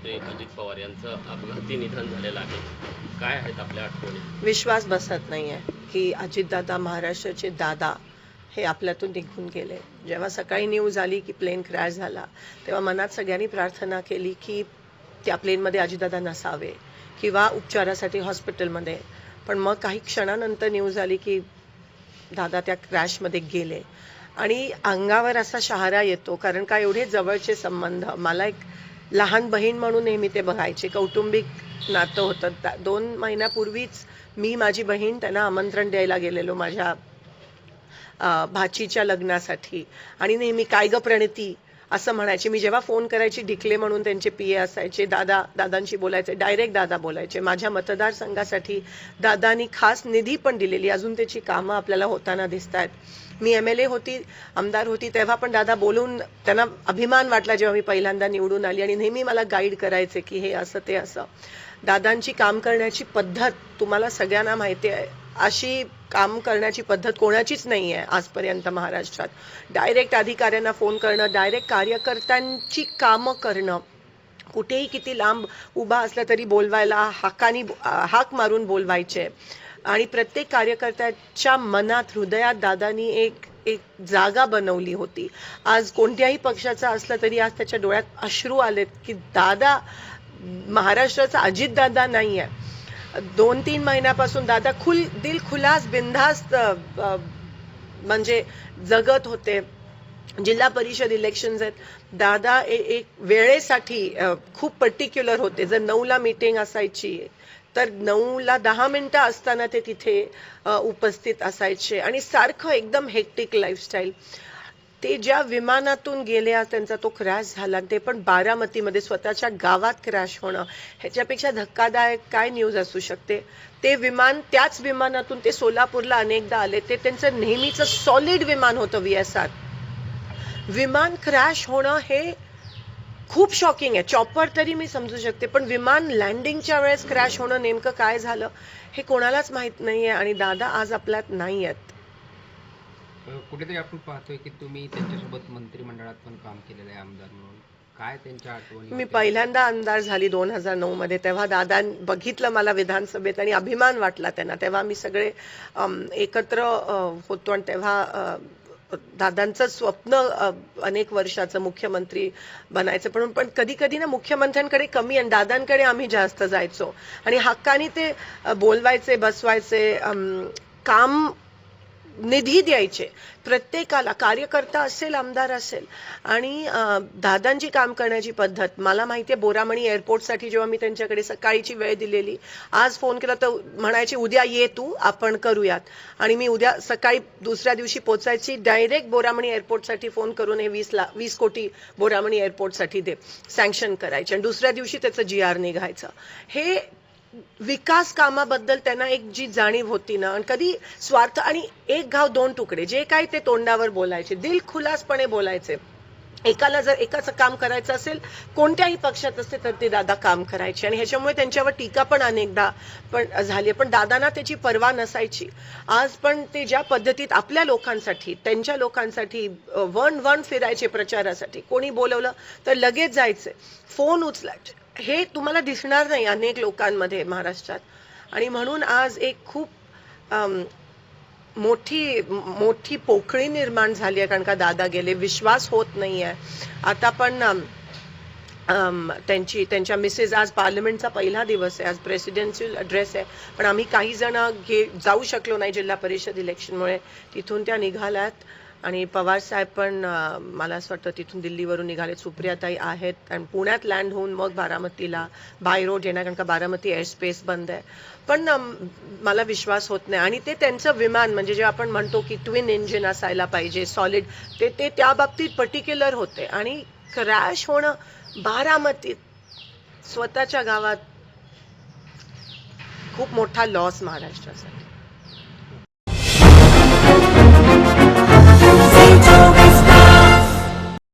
मुख्यमंत्री अजित पवार यांचं अपघाती निधन झालेलं आहे. काय आहेत आपल्या आठवणी? विश्वास बसत नाही आहे की अजितदादा, महाराष्ट्राचे दादा हे आपल्यातून निघून गेले. जेव्हा सकाळी न्यूज आली की प्लेन क्रॅश झाला, तेव्हा मनात सगळ्यांनी प्रार्थना केली की त्या प्लेनमध्ये अजितदादा नसावे किंवा उपचारासाठी हॉस्पिटलमध्ये. पण मग काही क्षणानंतर न्यूज आली की दादा त्या क्रॅशमध्ये गेले आणि अंगावर असा शहारा येतो, कारण का एवढे जवळचे संबंध. मला एक लहान बहीण म्हणून नेहमी ते बघायचे, कौटुंबिक नातं होतं. 2 महिन्यापूर्वीच मी, माझी बहीण त्यांना आमंत्रण द्यायला गेलेलो माझ्या भाचीच्या लग्नासाठी, आणि नेहमी काय ग प्रणिती असं म्हणायचे. मी जेव्हा फोन करायची, ढिकले म्हणून त्यांचे पीए असायचे, दादांशी बोलायचे, डायरेक्ट दादा बोलायचे. माझ्या मतदारसंघासाठी दादांनी खास निधी पण दिलेली, अजून त्याची कामं आपल्याला होताना दिसत आहेत. मी MLA होती, आमदार होती, तेव्हा पण दादा बोलून त्यांना अभिमान वाटला जेव्हा मी पहिल्यांदा निवडून आली, आणि नेहमी मला गाईड करायचे की हे असं ते असं. दादांची काम करण्याची पद्धत तुम्हाला सगळ्यांना माहिती आहे, अशी काम करण्याची पद्धत कोणाचीच नाही आहे आजपर्यंत महाराष्ट्रात. डायरेक्ट अधिकाऱ्यांना फोन करणं, डायरेक्ट कार्यकर्त्यांची कामं करणं, कुठेही किती लांब उभा असला तरी बोलवायला हाक मारून बोलवायचे. आणि प्रत्येक कार्यकर्त्याच्या मनात, हृदयात दादांनी एक जागा बनवली होती. आज कोणत्याही पक्षाचा असला तरी आज त्याच्या डोळ्यात अश्रू आलेत की दादा महाराष्ट्राचा अजितदादा नाही आहे. 2-3 महिन्यापासून दादा दिल खुलास बिनधास्त म्हणजे जगत होते. जिल्हा परिषद इलेक्शन्स आहेत, दादा एक वेळेसाठी खूप पर्टिक्युलर होते. जर 9ला मीटिंग असायची तर 9ला 10 मिनिटं असताना ते तिथे उपस्थित असायचे, आणि सारखं एकदम हेक्टिक लाईफस्टाईल. ते ज्या विमानातून गेले, आज त्यांचा तो क्रॅश झाला, ते पण बारामतीमध्ये स्वतःच्या गावात क्रॅश होणं, ह्याच्यापेक्षा धक्कादायक काय न्यूज असू शकते. ते विमान, त्याच विमानातून ते सोलापूरला अनेकदा आले. ते त्यांचं नेहमीचं सॉलिड विमान होतं VSR. विमान क्रॅश होणं हे खूप शॉकिंग आहे. चॉपर तरी मी समजू शकते, पण विमान लँडिंगच्या वेळेस क्रॅश होणं, नेमकं काय झालं हे कोणालाच माहित नाहीये, आणि दादा आज आपल्यात नाही आहेत. कुठेतरी आपण पाहतोय की तुम्ही त्यांच्यासोबत मंत्रिमंडळात पण काम केलेलं आहे आमदार म्हणून. काय त्यांच्या आठवणी? मी पहिल्यांदा आमदार झाली 2009 मध्ये, तेव्हा दादा बघितलं मला विधानसभेत आणि अभिमान वाटला त्यांना. तेव्हा मी सगळे एकत्र होतो, आणि तेव्हा दादांचं स्वप्न अनेक वर्षाचं मुख्यमंत्री बनायचं. पण कधी कधी ना मुख्यमंत्र्यांकडे कमी आणि दादांकडे आम्ही जास्त जायचो, आणि हक्कानी ते बोलवायचे, बसवायचे, काम निधी द्यायचे प्रत्येकाला, कार्यकर्ता असेल, आमदार असेल. आणि दादांची काम करण्याची पद्धत मला माहिती आहे. बोरामणी एअरपोर्टसाठी जेव्हा मी त्यांच्याकडे सकाळीची वेळ दिलेली, आज फोन केला तर म्हणायचे उद्या ये तू, आपण करूयात. आणि मी उद्या सकाळी दुसऱ्या दिवशी पोचायची, डायरेक्ट बोरामणी एअरपोर्टसाठी फोन करून हे 20 कोटी बोरामणी एअरपोर्टसाठी दे, सँक्शन करायचे, आणि दुसऱ्या दिवशी त्याचं GR निघायचं. हे विकास कामाबद्दल त्यांना एक जी जाणीव होती ना, आणि कधी स्वार्थ, आणि एक घाव दोन तुकडे, जे काही ते तोंडावर बोलायचे, दिलखुलासपणे बोलायचे. एकाला जर एकाचं काम करायचं असेल, कोणत्याही पक्षात असते, तर ते दादा काम करायचे, आणि ह्याच्यामुळे त्यांच्यावर टीका पण अनेकदा पण झाली. पण दादांना त्याची पर्वा नसायची. आज पण ते ज्या पद्धतीत आपल्या लोकांसाठी, त्यांच्या लोकांसाठी वन फिरायचे प्रचारासाठी, कोणी बोलवलं तर लगेच जायचे, फोन उचलायचे. हे तुम्हाला दिसणार नाही अनेक लोकांमध्ये महाराष्ट्रात. आणि म्हणून आज एक खूप मोठी पोकळी निर्माण झाली आहे, कारण का दादा गेले. विश्वास होत नाही आहे. आता पण त्यांच्या मिसेस, आज पार्लमेंटचा पहिला दिवस आहे, आज प्रेसिडेन्शियल ॲड्रेस आहे, पण आम्ही काही जण जाऊ शकलो नाही जिल्हा परिषद इलेक्शनमुळे. तिथून त्या निघाल्यात, आणि पवार साहेब पण मला असं वाटतं तिथून दिल्लीवरून निघाले. सुप्रियाताई आहेत, आणि पुण्यात लँड होऊन मग बारामतीला बाय रोड येणार, कारण का बारामती एअरस्पेस बंद आहे. पण मला विश्वास होत नाही. आणि ते त्यांचं विमान, म्हणजे जे आपण म्हणतो की ट्विन इंजिन असायला पाहिजे, सॉलिड, ते त्या बाबतीत पर्टिक्युलर होते. आणि क्रॅश होणं बारामतीत, स्वतःच्या गावात, खूप मोठा लॉस महाराष्ट्रासाठी.